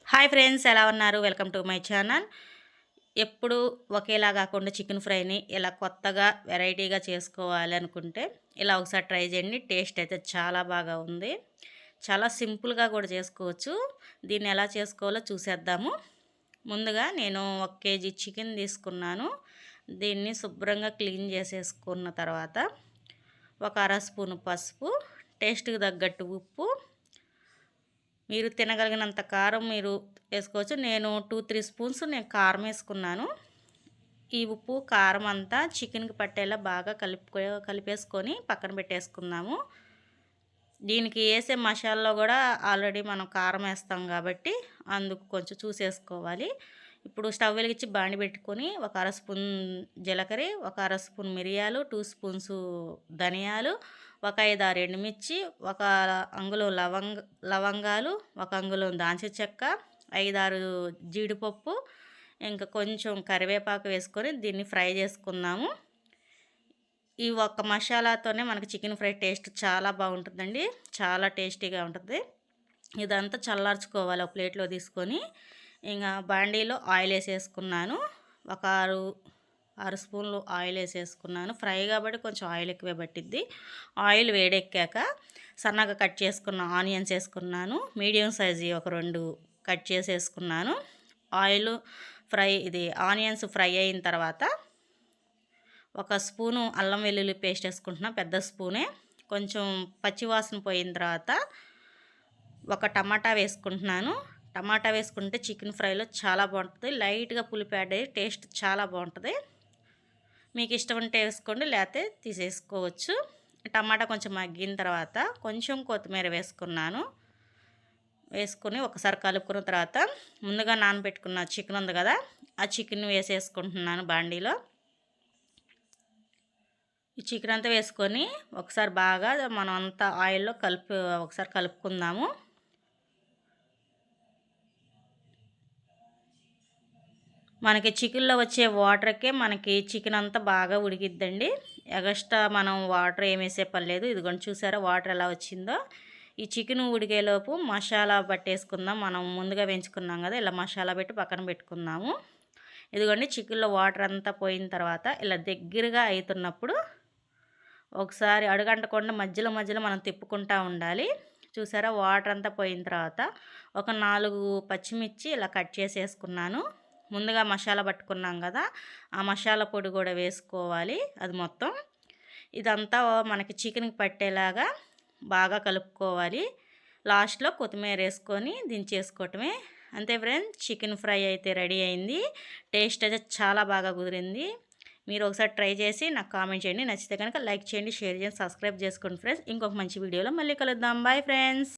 Hi friends, ఎలా ఉన్నారు? Welcome to my channel. ఎప్పుడు ఒకేలా కాకుండా చికెన్ ఫ్రైని ఇలా కొత్తగా వెరైటీగా చేసుకోవాలి అనుకుంటే ఇలా ఒకసారి ట్రై చేయండి. టేస్ట్ అయితే చాలా బాగా ఉంది. చాలా సింపుల్గా కూడా చేసుకోవచ్చు. దీన్ని ఎలా చేసుకోవాలో చూసేద్దాము. ముందుగా నేను 1 కేజీ చికెన్ తీసుకున్నాను. దీన్ని శుభ్రంగా క్లీన్ చేసేసుకున్న తర్వాత ఒక అర స్పూను పసుపు, టేస్ట్కి తగ్గట్టు ఉప్పు, మీరు తినగలిగినంత కారం మీరు వేసుకోవచ్చు. నేను 2-3 స్పూన్స్ కారం వేసుకున్నాను. ఈ ఉప్పు కారం అంతా చికెన్కి పట్టేలా బాగా కలిపేసుకొని పక్కన పెట్టేసుకుందాము. దీనికి వేసే మసాలాలో కూడా ఆల్రెడీ మనం కారం వేస్తాం కాబట్టి అందుకు కొంచెం చూసేసుకోవాలి. ఇప్పుడు స్టవ్ వెలిగించి బాండి పెట్టుకొని ఒక అర స్పూన్ జీలకర్ర, ఒక అర స్పూన్ మిరియాలు, 2 స్పూన్స్ ధనియాలు, ఒక 5-6 ఎండుమిర్చి, ఒక అంగుళం లవంగాలు, ఒక అంగుళం దాల్చిన చెక్క, 5-6 జీడిపప్పు, ఇంకా కొంచెం కరివేపాకు వేసుకొని దీన్ని ఫ్రై చేసుకుందాము. ఈ ఒక్క మసాలాతోనే మనకి చికెన్ ఫ్రై టేస్ట్ చాలా బాగుంటుందండి. చాలా టేస్టీగా ఉంటుంది. ఇదంతా చల్లార్చుకోవాలి ఒక ప్లేట్లో తీసుకొని. ఇంకా బాండీలో ఆయిల్ వేసేసుకున్నాను. ఒక 6 స్పూన్లు ఆయిల్ వేసేసుకున్నాను. ఫ్రై కాబట్టి కొంచెం ఆయిల్ ఎక్కువే పట్టిద్ది. ఆయిల్ వేడెక్కాక సన్నగా కట్ చేసుకున్న ఆనియన్స్ వేసుకున్నాను. మీడియం సైజు ఒక 2 కట్ చేసేసుకున్నాను. ఆనియన్స్ ఫ్రై అయిన తర్వాత ఒక స్పూను అల్లం వెల్లుల్లి పేస్ట్ వేసుకుంటున్నా, పెద్ద స్పూనే. కొంచెం పచ్చివాసన పోయిన తర్వాత ఒక టమాటా వేసుకుంటున్నాను. టమాటా వేసుకుంటే చికెన్ ఫ్రైలో చాలా బాగుంటుంది. లైట్గా పులుపు యాడ్ అయ్యి టేస్ట్ చాలా బాగుంటుంది. మీకు ఇష్టం ఉంటే వేసుకోండి, లేకపోతే తీసేసుకోవచ్చు. టమాటా కొంచెం మగ్గిన తర్వాత కొంచెం కొత్తిమీర వేసుకున్నాను. వేసుకొని ఒకసారి కలుపుకున్న తర్వాత ముందుగా నానబెట్టుకున్న చికెన్ ఉంది కదా, ఆ చికెన్ వేసేసుకుంటున్నాను బాండీలో. ఈ చికెన్ అంతా వేసుకొని ఒకసారి బాగా మనం అంతా ఆయిల్లో ఒకసారి కలుపుకుందాము. మనకి చికెన్లో వచ్చే వాటర్కే మనకి చికెన్ అంతా బాగా ఉడికిద్దండి. ఎగస్ట్రా మనం వాటర్ ఏమి వేసే పని లేదు. ఇదిగోండి, చూసారా వాటర్ ఎలా వచ్చిందో. ఈ చికెన్ ఉడికేలోపు మసాలా పట్టేసుకుందాం. మనం ముందుగా వేయించుకున్నాం కదా, ఇలా మసాలా పెట్టి పక్కన పెట్టుకుందాము. ఇదిగోండి, చికెన్లో వాటర్ అంతా పోయిన తర్వాత ఇలా దగ్గరగా అవుతున్నప్పుడు ఒకసారి అడుగంటకుండా మధ్యలో మధ్యలో మనం తిప్పుకుంటూ ఉండాలి. చూసారా వాటర్ అంతా పోయిన తర్వాత ఒక 4 పచ్చిమిర్చి ఇలా కట్ చేసేసుకున్నాను. ముందుగా మసాలా పట్టుకున్నాం కదా, ఆ మసాలా పొడి కూడా వేసుకోవాలి. అది మొత్తం ఇదంతా మనకి చికెన్కి పట్టేలాగా బాగా కలుపుకోవాలి. లాస్ట్లో కొత్తిమీర వేసుకొని దించేసుకోవటమే. అంతే ఫ్రెండ్స్, చికెన్ ఫ్రై అయితే రెడీ అయింది. టేస్ట్ అయితే చాలా బాగా కుదిరింది. మీరు ఒకసారి ట్రై చేసి నాకు కామెంట్ చేయండి. నచ్చితే కనుక లైక్ చేయండి, షేర్ చేయండి, సబ్స్క్రైబ్ చేసుకోండి ఫ్రెండ్స్. ఇంకొక మంచి వీడియోలో మళ్ళీ కలుద్దాం. Bye friends.